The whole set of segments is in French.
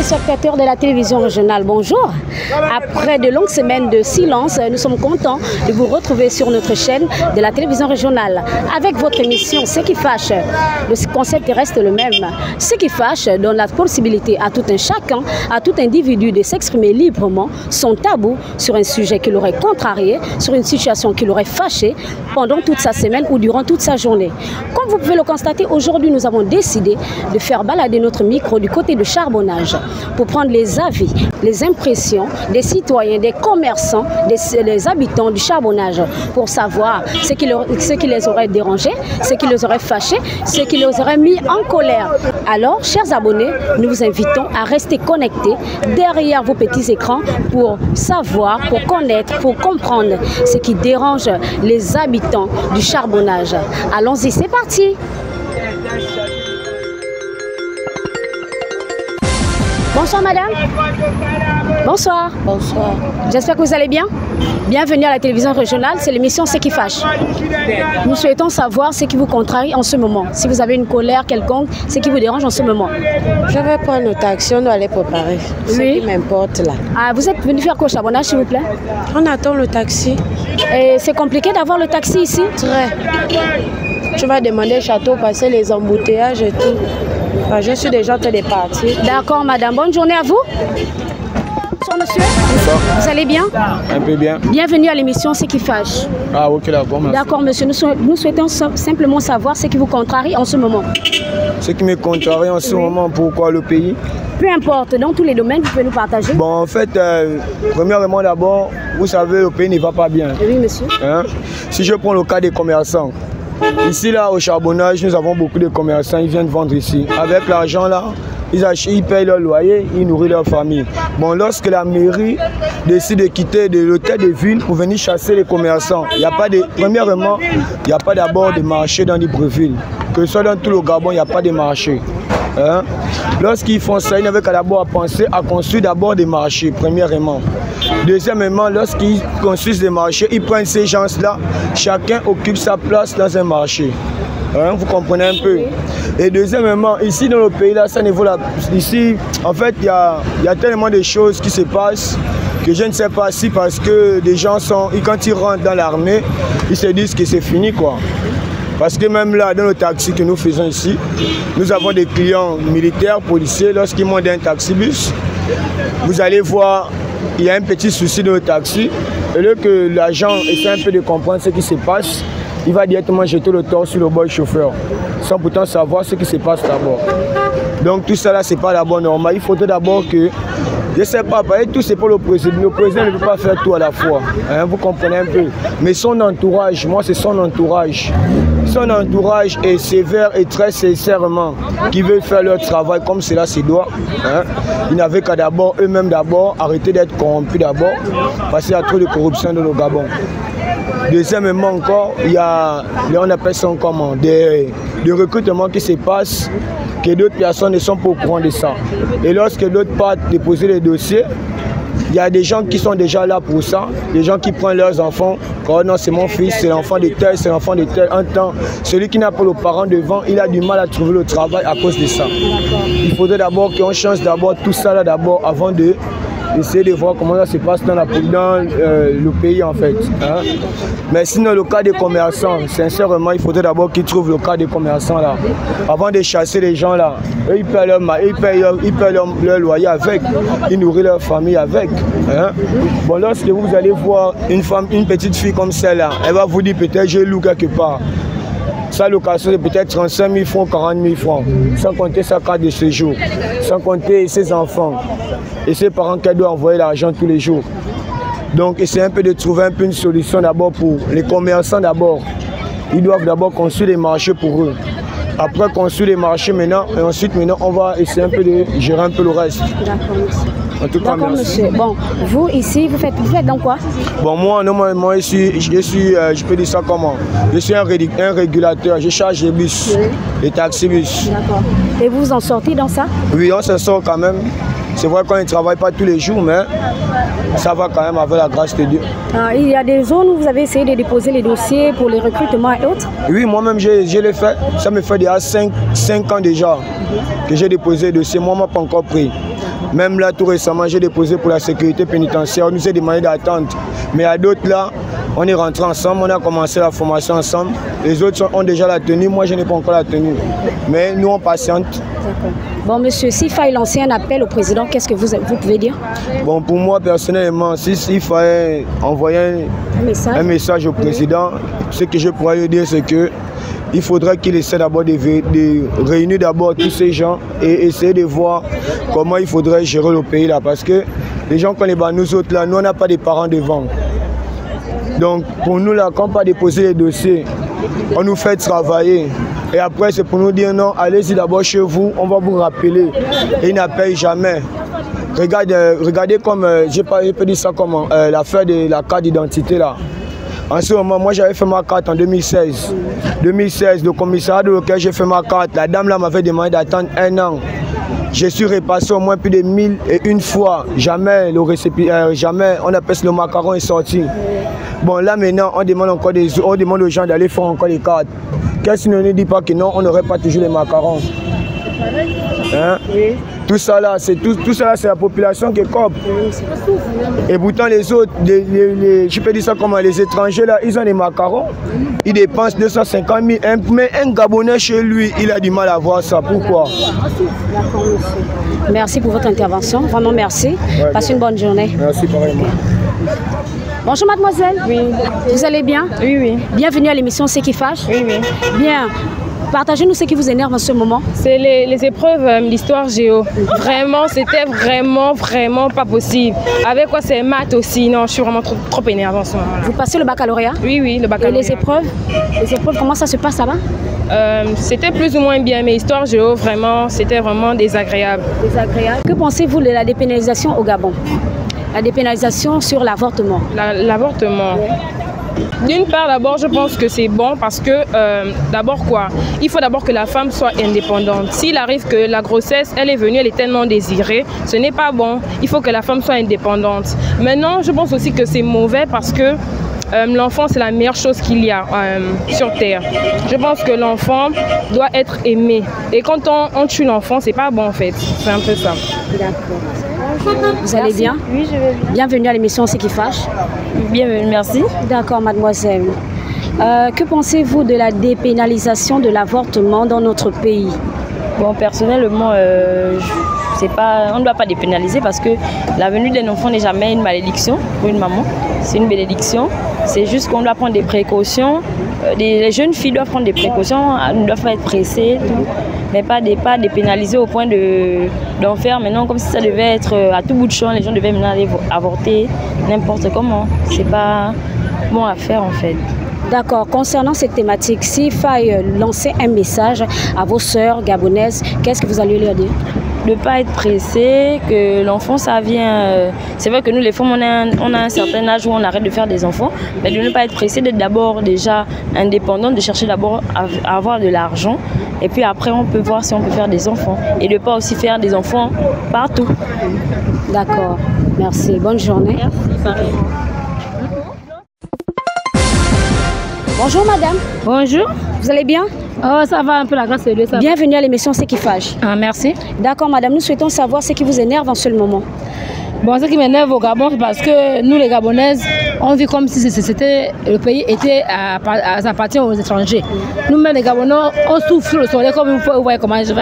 téléspectateurs de la télévision régionale, bonjour. Après de longues semaines de silence, nous sommes contents de vous retrouver sur notre chaîne de la télévision régionale avec votre émission Ce qui fâche. Le concept reste le même. Ce qui fâche donne la possibilité à tout un chacun, à tout individu de s'exprimer librement son tabou sur un sujet qui l'aurait contrarié, sur une situation qui l'aurait fâché pendant toute sa semaine ou durant toute sa journée. Comme vous pouvez le constater, aujourd'hui nous avons décidé de faire balader notre micro du côté de Charbonnage pour prendre les avis, les impressions des citoyens, des commerçants, des habitants du Charbonnage pour savoir ce qui les aurait dérangés, ce qui les aurait fâchés, ce qui les aurait mis en colère. Alors, chers abonnés, nous vous invitons à rester connectés derrière vos petits écrans pour savoir, pour connaître, pour comprendre ce qui dérange les habitants du Charbonnage. Allons-y, c'est parti! Bonsoir madame. Bonsoir. Bonsoir. J'espère que vous allez bien. Bienvenue à la télévision régionale, c'est l'émission Ce qui fâche. Nous souhaitons savoir ce qui vous contrarie en ce moment. Si vous avez une colère quelconque, ce qui vous dérange en ce moment. Je vais prendre le taxi, on doit aller préparer. Oui. Ce qui m'importe là. Ah, vous êtes venu faire quoi au Charbonnage s'il vous plaît? On attend le taxi. Et c'est compliqué d'avoir le taxi ici? Très. Tu vas demander château, passer les embouteillages et tout. Je suis déjà en train de partir. D'accord madame, bonne journée à vous. Bonsoir monsieur. Bonsoir. Vous allez bien? Un peu bien. Bienvenue à l'émission Ce qui fâche. Ah ok, d'accord. D'accord monsieur, nous souhaitons simplement savoir ce qui vous contrarie en ce moment. Ce qui me contrarie en ce moment, pourquoi le pays? Peu importe, dans tous les domaines, vous pouvez nous partager. Bon, en fait, premièrement d'abord, vous savez, le pays ne va pas bien. Oui monsieur. Hein? Si je prends le cas des commerçants, ici là au Charbonnage, nous avons beaucoup de commerçants, ils viennent vendre ici. Avec l'argent là, ils payent leur loyer, ils nourrissent leur famille. Bon, lorsque la mairie décide de quitter l'hôtel de ville pour venir chasser les commerçants, premièrement, il n'y a pas d'abord de marché dans Libreville. Que ce soit dans tout le Gabon, il n'y a pas de marché. Hein? Lorsqu'ils font ça, ils n'avaient qu'à d'abord penser à construire d'abord des marchés, premièrement. Deuxièmement, lorsqu'ils construisent des marchés, ils prennent ces gens-là, chacun occupe sa place dans un marché. Hein, vous comprenez un peu. Et deuxièmement, ici dans le pays, là, ça niveau là, ici, en fait, il y a tellement de choses qui se passent que je ne sais pas si parce que des gens quand ils rentrent dans l'armée, ils se disent que c'est fini, quoi. Parce que même là, dans le taxi que nous faisons ici, nous avons des clients militaires, policiers, lorsqu'ils montent dans un taxi-bus, vous allez voir, il y a un petit souci dans le taxi, et là que l'agent essaie un peu de comprendre ce qui se passe, il va directement jeter le tort sur le bord du chauffeur, sans pourtant savoir ce qui se passe d'abord. Donc tout ça là, c'est pas d'abord normal. Il faudrait d'abord que, je sais pas, tout c'est pour le président. Le président ne peut pas faire tout à la fois. Hein, vous comprenez un peu. Mais son entourage, moi c'est son entourage. Son entourage est sévère et très sincèrement qui veut faire leur travail comme cela se doit. Hein. Ils n'avaient qu'à d'abord, eux-mêmes d'abord, arrêter d'être corrompus d'abord, parce qu'il y a trop de corruption dans le Gabon. Deuxièmement encore, il y a, on appelle ça comment, des recrutements qui se passent, que d'autres personnes ne sont pas au courant de ça. Et lorsque d'autres partent déposer les dossiers, il y a des gens qui sont déjà là pour ça, des gens qui prennent leurs enfants, oh non c'est mon fils, c'est l'enfant de tel, c'est l'enfant de tel. Un temps, celui qui n'a pas le parent devant, il a du mal à trouver le travail à cause de ça. Il faudrait d'abord qu'on change d'abord tout ça là d'abord avant de essayer de voir comment ça se passe dans le pays en fait. Hein? Mais sinon le cas des commerçants, sincèrement, il faudrait d'abord qu'ils trouvent le cas des commerçants là. Avant de chasser les gens là, eux, ils payent leur loyer avec, ils nourrissent leur famille avec. Hein? Bon, lorsque vous allez voir une petite fille comme celle-là, elle va vous dire peut-être j'ai loué quelque part. Sa location est peut-être 35 000 francs, 40 000 francs, sans compter sa carte de séjour, sans compter ses enfants et ses parents qu'elle doit envoyer l'argent tous les jours. Donc, essayer un peu de trouver un peu une solution d'abord pour les commerçants d'abord. Ils doivent d'abord construire des marchés pour eux. Après construire les marchés maintenant, et ensuite maintenant on va essayer un peu de gérer un peu le reste. D'accord monsieur. En tout cas, d'accord merci. monsieur. Bon, vous ici, vous faites donc quoi? Bon, moi normalement je peux dire ça comment? Je suis un régulateur, je charge les bus, oui. Les taxi-bus. D'accord. Et vous vous en sortez dans ça? Oui, on s'en sort quand même. C'est vrai qu'on ne travaille pas tous les jours, mais ça va quand même avec la grâce de Dieu. Ah, il y a des zones où vous avez essayé de déposer les dossiers pour les recrutements et autres? Oui, moi-même, je l'ai fait. Ça me fait déjà 5 ans déjà que j'ai déposé les dossiers. Moi, je n'ai pas encore pris. Même là, tout récemment, j'ai déposé pour la sécurité pénitentiaire. On nous a demandé d'attendre. Mais à d'autres là, on est rentré ensemble, on a commencé la formation ensemble. Les autres ont déjà la tenue, moi je n'ai pas encore la tenue. Mais nous on patiente. Bon monsieur, s'il fallait lancer un appel au président, qu'est-ce que vous pouvez dire? Bon, pour moi personnellement, s'il fallait envoyer un message au président, ce que je pourrais lui dire c'est que il faudrait qu'il essaie d'abord de réunir d'abord tous ces gens et essayer de voir comment il faudrait gérer le pays là. Parce que les gens qu'on est bas, nous autres là, nous on n'a pas de parents devant. Donc pour nous là, quand on pas déposer les dossiers, on nous fait travailler. Et après c'est pour nous dire non, allez-y d'abord chez vous, on va vous rappeler. Et ils n'appellent jamais. Regardez comme, je peux dire ça comment, l'affaire de la carte d'identité là. En ce moment, moi j'avais fait ma carte en 2016. 2016, le commissariat de lequel j'ai fait ma carte, la dame là m'avait demandé d'attendre 1 an. Je suis repassé au moins plus de 1001 fois. Jamais jamais on appelle le macaron est sorti. Bon là maintenant on demande encore on demande aux gens d'aller faire encore les cartes. Qu'est-ce qu'on ne dit pas que non, on n'aurait pas toujours les macarons. Hein? Oui. Tout ça là, c'est la population qui cope. Et pourtant les autres, je peux dire ça comment, les étrangers là, ils ont des macarons. Ils dépensent 250 000. Mais un Gabonais chez lui, il a du mal à voir ça. Pourquoi? Merci pour votre intervention. Vraiment merci. Ouais, passez une bonne journée. Merci pareillement. Bonjour mademoiselle. Oui. Vous allez bien? Oui, oui. Bienvenue à l'émission Ce qui fâche. Oui, oui. Bien. Partagez-nous ce qui vous énerve en ce moment. C'est les épreuves d'histoire géo. Vraiment, c'était vraiment pas possible. Avec quoi c'est maths aussi. Non, je suis vraiment trop énervée en ce moment. Vous passez le baccalauréat? Oui, oui, le baccalauréat. Et les épreuves, comment ça se passe là-bas? C'était plus ou moins bien, mais histoire géo, vraiment, c'était vraiment désagréable. Désagréable. Que pensez-vous de la dépénalisation au Gabon? La dépénalisation sur l'avortement. L'avortement. Oui. D'une part, d'abord, je pense que c'est bon parce que, d'abord quoi? Il faut d'abord que la femme soit indépendante. S'il arrive que la grossesse, elle est venue, elle est tellement désirée, ce n'est pas bon. Il faut que la femme soit indépendante. Maintenant, je pense aussi que c'est mauvais parce que l'enfant, c'est la meilleure chose qu'il y a sur Terre. Je pense que l'enfant doit être aimé. Et quand on tue l'enfant, c'est pas bon en fait. C'est un peu ça. D'accord. Vous allez bien? Oui, je vais bien. Bienvenue à l'émission Ce qui fâche. Bienvenue, merci. D'accord, mademoiselle. Que pensez-vous de la dépénalisation de l'avortement dans notre pays? Bon, personnellement, on ne doit pas dépénaliser parce que la venue d'un enfant n'est jamais une malédiction pour une maman. C'est une bénédiction. C'est juste qu'on doit prendre des précautions. Les jeunes filles doivent prendre des précautions, ne doivent pas être pressées, tout, mais pas dépénaliser au point d'en faire maintenant comme si ça devait être à tout bout de champ. Les gens devaient maintenant aller avorter n'importe comment. C'est pas bon à faire en fait. D'accord. Concernant cette thématique, s'il faille lancer un message à vos sœurs gabonaises, qu'est-ce que vous allez leur dire? De ne pas être pressé, que l'enfant ça vient... c'est vrai que nous les femmes on a un certain âge où on arrête de faire des enfants, mais de ne pas être pressé, d'être d'abord déjà indépendante, de chercher d'abord à avoir de l'argent et puis après on peut voir si on peut faire des enfants et de ne pas aussi faire des enfants partout. D'accord, merci, bonne journée. Merci, pareil. Bonjour madame. Bonjour. Vous allez bien? Oh, ça va un peu, la grâce de Dieu. Bienvenue à l'émission Ce qui fâche. Ah, merci. D'accord madame, nous souhaitons savoir ce qui vous énerve en ce moment. Bon, ce qui m'énerve au Gabon, c'est parce que nous les Gabonaises, on vit comme si le pays appartient aux étrangers. Nous-mêmes les Gabonais, on souffre sur le soleil, comme vous voyez comment je vais.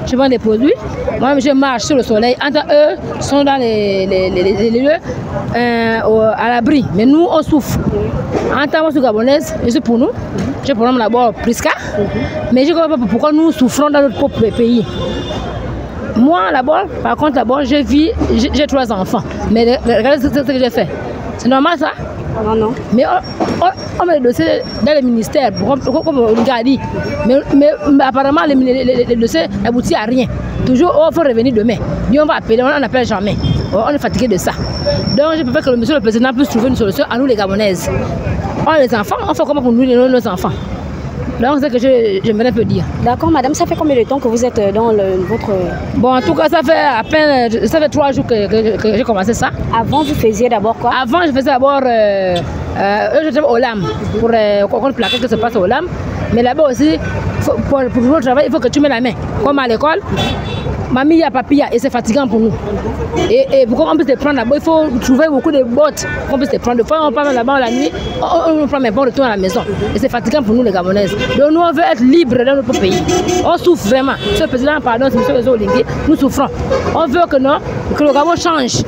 Je vends des produits, moi je marche sur le soleil. Entre eux, ils sont dans les lieux à l'abri, mais nous on souffre. En tant que Gabonaise, je suis pour nous. Je prends d'abord Prisca, mais je ne comprends pas pourquoi nous souffrons dans notre propre pays. Moi, par contre, j'ai 3 enfants. Mais regardez ce que j'ai fait. C'est normal ça? Non, non. Mais on met le dossier dans le ministère, comme on a dit. Mais apparemment, le dossier n'aboutit à rien. Toujours, il faut revenir demain. Nous, on va appeler, on n'appelle jamais. On est fatigué de ça. Donc, je préfère que monsieur le président puisse trouver une solution à nous, les Gabonaises. On a les enfants, on fait comment pour nous, nos enfants. Donc, c'est ce que j'aimerais peu dire. D'accord, madame, ça fait combien de temps que vous êtes dans votre... Bon, en tout cas, ça fait 3 jours que j'ai commencé ça. Avant, vous faisiez d'abord quoi? Avant, je faisais d'abord j'étais au LAM, pour qu'on plaque ce qui se passe au LAM. Mais là-bas aussi, pour le travail, il faut que tu mets la main. Comme à l'école, mamie, papi, et c'est fatigant pour nous. Et pour qu'on puisse te prendre là-bas, il faut trouver beaucoup de bottes qu'on puisse te prendre. Des fois, on part là-bas la nuit, on prend mes bons retour à la maison. Et c'est fatigant pour nous, les Gabonaises. Donc nous, on veut être libres dans notre pays. On souffre vraiment. Ce président, pardon, c'est M. Olingue, nous souffrons. On veut que le Gabon change.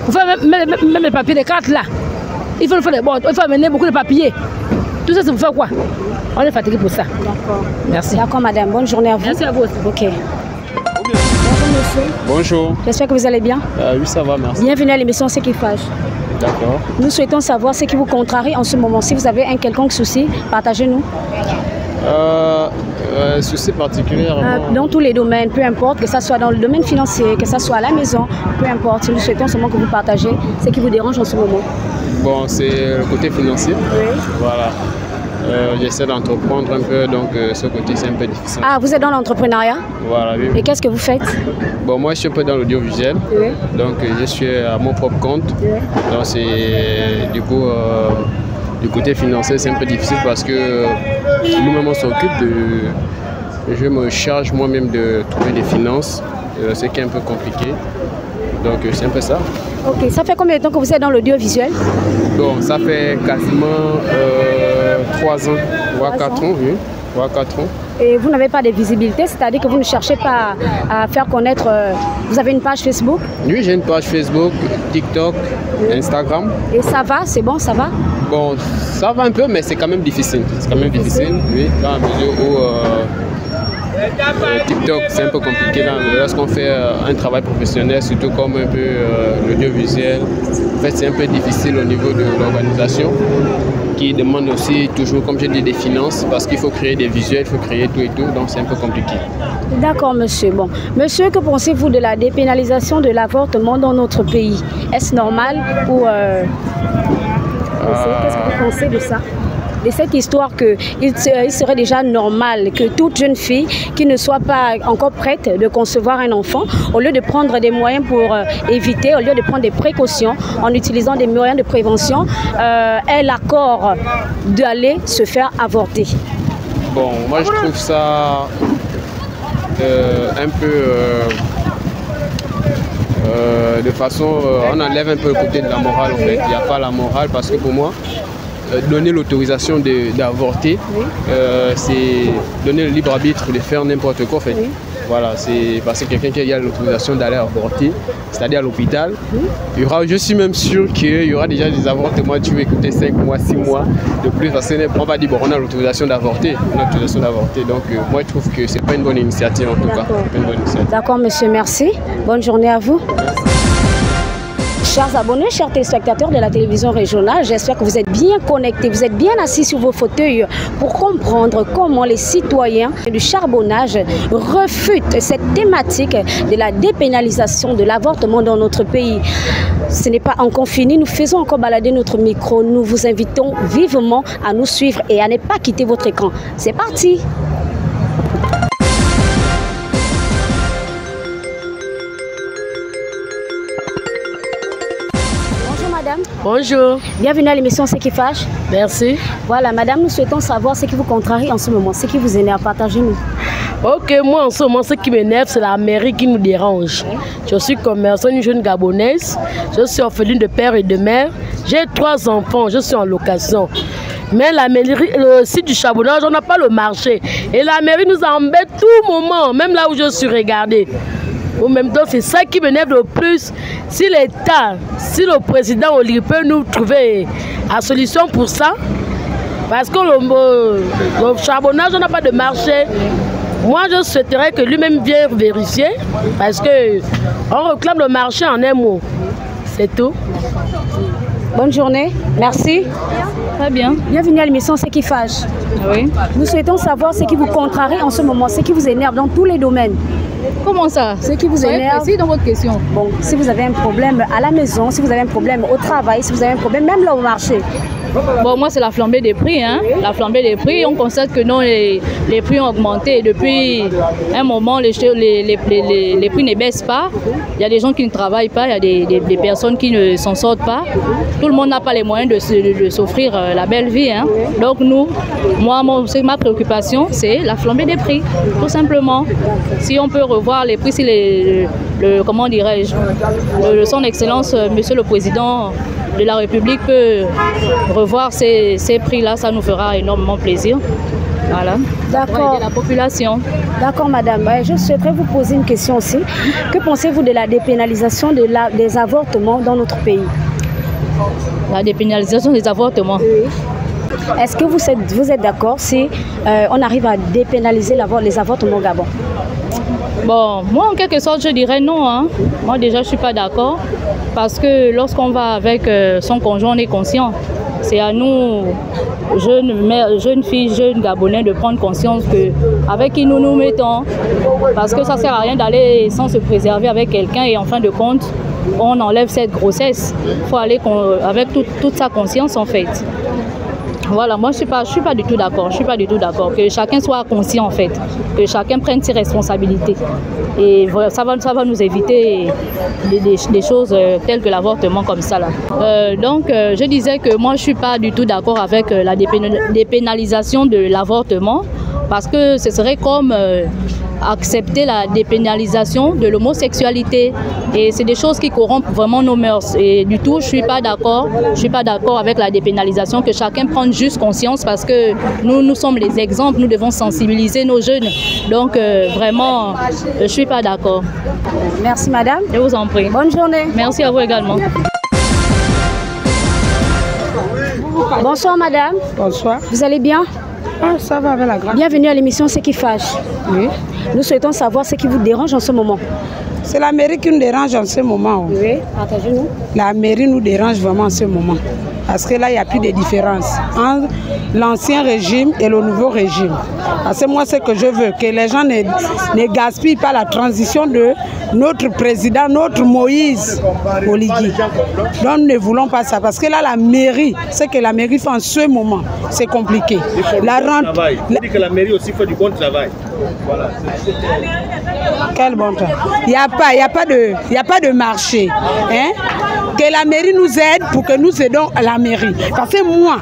Pour faire même les papiers, les cartes là, il faut faire des bottes, il faut amener beaucoup de papiers. Tout ça, c'est pour faire quoi? On est fatigué pour ça. D'accord. Merci. D'accord, madame. Bonne journée à vous. Merci à vous aussi. Ok. Bonjour, monsieur. Bonjour. J'espère que vous allez bien. Oui, ça va, merci. Bienvenue à l'émission Ce qui fâche. D'accord. Nous souhaitons savoir ce qui vous contrarie en ce moment. Si vous avez un quelconque souci, partagez-nous. Souci particulièrement. Dans tous les domaines, peu importe, que ce soit dans le domaine financier, que ce soit à la maison, peu importe. Nous souhaitons seulement que vous partagez ce qui vous dérange en ce moment. Bon, c'est le côté financier. Oui. Voilà. J'essaie d'entreprendre un peu, donc ce côté c'est un peu difficile. Ah, vous êtes dans l'entrepreneuriat? Voilà, oui. Et qu'est-ce que vous faites? Bon, moi je suis un peu dans l'audiovisuel. Oui. Donc je suis à mon propre compte. Oui. Donc c'est du coup du côté financier c'est un peu difficile parce que nous-mêmes on s'occupe de... Je me charge moi-même de trouver des finances, ce qui est un peu compliqué. Donc c'est un peu ça. Ok, ça fait combien de temps que vous êtes dans l'audiovisuel? Bon, ça fait quasiment 3 ans, voire 4 ans, oui. Voire 4 ans. Et vous n'avez pas de visibilité, c'est-à-dire que vous ne cherchez pas à faire connaître... vous avez une page Facebook? Oui, j'ai une page Facebook, TikTok, Instagram. Et ça va? C'est bon, ça va? Bon, ça va un peu, mais c'est quand même difficile. C'est quand même difficile, oui, dans la mesure où... TikTok, c'est un peu compliqué lorsqu'on fait un travail professionnel, surtout comme un peu l'audiovisuel. En fait, c'est un peu difficile au niveau de l'organisation qui demande aussi toujours, comme j'ai dit, des finances parce qu'il faut créer des visuels, il faut créer tout et tout, donc c'est un peu compliqué. D'accord, monsieur. Bon, monsieur, que pensez-vous de la dépénalisation de l'avortement dans notre pays? Est-ce normal ou... Qu'est-ce que vous pensez de ça? De cette histoire qu'il serait déjà normal que toute jeune fille qui ne soit pas encore prête de concevoir un enfant, au lieu de prendre des moyens pour éviter, au lieu de prendre des précautions en utilisant des moyens de prévention, ait l'accord d'aller se faire avorter. Bon, moi je trouve ça un peu de façon, on enlève un peu le côté de la morale en fait. Il n'y a pas la morale parce que pour moi, donner l'autorisation d'avorter, oui. C'est donner le libre arbitre de faire n'importe quoi en fait. Oui. Voilà, c'est parce que quelqu'un qui a l'autorisation d'aller avorter, c'est-à-dire à l'hôpital, oui. Je suis même sûr qu'il y aura déjà des avortements, tu veux écouter 5 mois, 6 mois de plus, parce qu'on va dire bon, on a l'autorisation d'avorter, donc moi je trouve que c'est pas une bonne initiative en tout cas. D'accord monsieur, merci. Bonne journée à vous. Chers abonnés, chers téléspectateurs de la télévision régionale, j'espère que vous êtes bien connectés, vous êtes bien assis sur vos fauteuils pour comprendre comment les citoyens du charbonnage refutent cette thématique de la dépénalisation de l'avortement dans notre pays. Ce n'est pas encore fini, nous faisons encore balader notre micro. Nous vous invitons vivement à nous suivre et à ne pas quitter votre écran. C'est parti! Bonjour. Bienvenue à l'émission Ce qui fâche. Merci. Voilà, madame, nous souhaitons savoir ce qui vous contrarie en ce moment, ce qui vous énerve. Partagez-nous. Ok, moi en ce moment, ce qui m'énerve, c'est la mairie qui nous dérange. Je suis commerçante, une jeune gabonaise. Je suis orpheline de père et de mère. J'ai 3 enfants, je suis en location. Mais la mairie, le site du charbonnage, on n'a pas le marché. Et la mairie nous embête tout moment, même là où je suis regardée. En même temps, c'est ça qui m'énerve le plus. Si l'État, si le président Oligui peut nous trouver la solution pour ça, parce que le charbonnage, on n'a pas de marché. Moi, je souhaiterais que lui-même vienne vérifier, parce qu'on réclame le marché en un mot. C'est tout. Bonne journée. Merci. Très bien. Bienvenue à l'émission Ce qui fâche. Oui. Nous souhaitons savoir ce qui vous contrarie en ce moment, ce qui vous énerve dans tous les domaines. Comment ça? Ce qui vous énerve. Précis dans votre question. Bon, si vous avez un problème à la maison, si vous avez un problème au travail, si vous avez un problème même là au marché, Bon, moi, c'est la flambée des prix. Hein. La flambée des prix, on constate que non, les prix ont augmenté. Depuis un moment, les prix ne baissent pas. Il y a des gens qui ne travaillent pas, il y a des personnes qui ne s'en sortent pas. Tout le monde n'a pas les moyens de s'offrir la belle vie. Hein. Donc nous, ma préoccupation, c'est la flambée des prix, tout simplement. Si on peut revoir les prix, si comment dirais-je, son Excellence, Monsieur le Président de la République peut revoir ces prix-là, ça nous fera énormément plaisir. Voilà. D'accord. La population. D'accord, madame. Je souhaiterais vous poser une question aussi. Que pensez-vous de la dépénalisation des avortements dans notre pays? La dépénalisation des avortements. Oui. Est-ce que vous êtes d'accord si on arrive à dépénaliser les avortements au Gabon? Bon, moi en quelque sorte je dirais non. Hein. Moi déjà je ne suis pas d'accord parce que lorsqu'on va avec son conjoint, on est conscient. C'est à nous, jeunes filles, jeunes Gabonais, de prendre conscience qu'avec qui nous nous mettons, parce que ça ne sert à rien d'aller sans se préserver avec quelqu'un et en fin de compte, on enlève cette grossesse. Il faut aller avec toute sa conscience en fait. Voilà, moi je suis pas du tout d'accord. Je suis pas du tout d'accord. Que chacun soit conscient en fait, que chacun prenne ses responsabilités. Et ça va nous éviter des choses telles que l'avortement comme ça là. Donc je disais que moi je suis pas du tout d'accord avec la dépénalisation de l'avortement parce que ce serait comme accepter la dépénalisation de l'homosexualité et c'est des choses qui corrompent vraiment nos mœurs et du tout je suis pas d'accord avec la dépénalisation, que chacun prenne juste conscience parce que nous sommes les exemples, nous devons sensibiliser nos jeunes, donc vraiment je suis pas d'accord. Merci madame. Je vous en prie. Bonne journée. Merci à vous également. Bonsoir madame. Bonsoir. Vous allez bien? Ah, ça va avec la grâce. Bienvenue à l'émission Ce qui fâche. Oui. Nous souhaitons savoir ce qui vous dérange en ce moment. C'est la mairie qui nous dérange en ce moment. Oui, partagez-nous. La mairie nous dérange vraiment en ce moment. Parce que là, il n'y a plus de différence entre l'ancien régime et le nouveau régime. Parce que moi, ce que je veux, que les gens ne gaspillent pas la transition de notre président, notre Moïse Oligui. Donc, nous ne voulons pas ça. Parce que là, la mairie, ce que la mairie fait en ce moment, c'est compliqué. Il faut la du bon travail. Il faut dire que la mairie aussi fait du bon travail. Voilà. Quel bon travail. Il n'y a pas de marché. Hein? Que la mairie nous aide pour que nous aidons à la mairie. Parce que moi,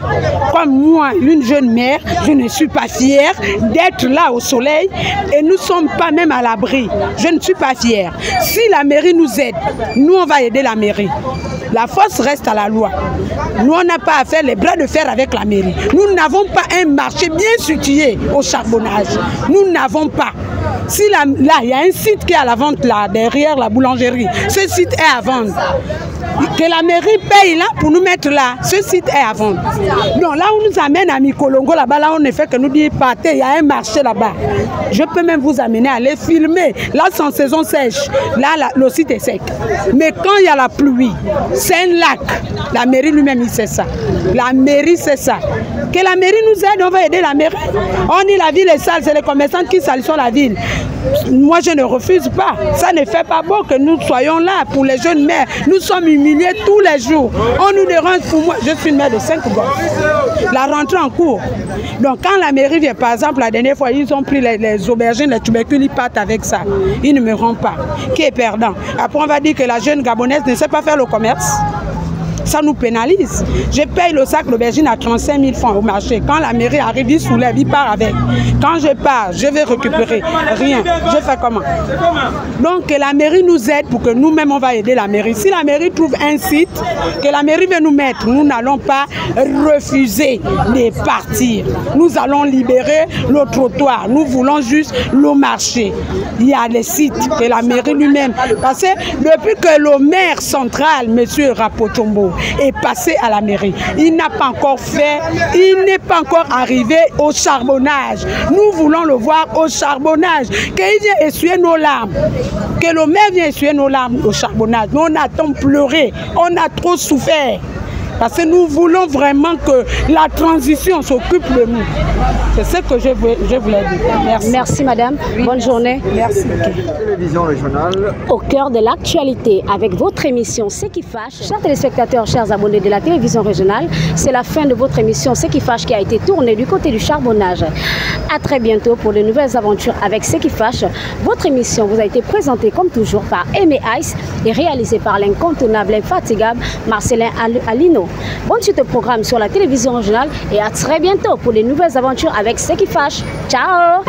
comme moi, une jeune mère, je ne suis pas fière d'être là au soleil et nous ne sommes pas même à l'abri. Je ne suis pas fière. Si la mairie nous aide, nous on va aider la mairie. La force reste à la loi. Nous, on n'a pas à faire les bras de fer avec la mairie. Nous n'avons pas un marché bien situé au charbonnage. Nous n'avons pas. Si là, il y a un site qui est à la vente là, derrière la boulangerie. Ce site est à vendre. Que la mairie paye là pour nous mettre là. Ce site est à vendre. Donc là, on nous amène à Mikolongo, là-bas, là, on ne fait que nous dire partez, il y a un marché là-bas. Je peux même vous amener à aller filmer. Là, c'est en saison sèche. Là, le site est sec. Mais quand il y a la pluie, c'est un lac. La mairie lui-même, il sait ça. La mairie, c'est ça. Que la mairie nous aide, on va aider la mairie. On dit la ville est sale, c'est les commerçants qui salissent la ville. Moi, je ne refuse pas. Ça ne fait pas beau que nous soyons là pour les jeunes mères. Nous sommes humiliés tous les jours. On nous dérange pour moi. Je suis une mère de 5 gosses. La rentrée en cours. Donc, quand la mairie vient, par exemple, la dernière fois, ils ont pris les aubergines, les tubercules, ils partent avec ça. Ils ne me rendent pas. Qui est perdant? Après, on va dire que la jeune Gabonaise ne sait pas faire le commerce. Ça nous pénalise. Je paye le sac d'aubergine à 35 000 francs au marché. Quand la mairie arrive, il soulève, il part avec. Quand je pars, je vais récupérer. Rien. Je fais comment? Donc, que la mairie nous aide pour que nous-mêmes, on va aider la mairie. Si la mairie trouve un site, que la mairie veut nous mettre, nous n'allons pas refuser de partir. Nous allons libérer le trottoir. Nous voulons juste le marché. Il y a les sites que la mairie lui-même. Parce que depuis que le maire central, M. Rapotombo, est passé à la mairie. Il n'a pas encore fait, il n'est pas encore arrivé au charbonnage. Nous voulons le voir au charbonnage. Qu'il vienne essuyer nos larmes. Que le maire vienne essuyer nos larmes au charbonnage. Nous, on a tant pleuré, on a trop souffert. Parce que nous voulons vraiment que la transition s'occupe de nous. C'est ce que je voulais dire. Merci. Merci madame. Oui, bonne journée. Merci. Télévision régionale. Au cœur de l'actualité, avec votre émission Ce qui fâche. Chers téléspectateurs, chers abonnés de la télévision régionale, c'est la fin de votre émission Ce qui fâche qui a été tournée du côté du charbonnage. À très bientôt pour de nouvelles aventures avec Ce qui fâche. Votre émission vous a été présentée comme toujours par Aimé Ice et réalisée par l'incontournable, infatigable Marcelin Alino. Bonne suite au programme sur la télévision régionale et à très bientôt pour de nouvelles aventures avec Ce qui fâche. Ciao!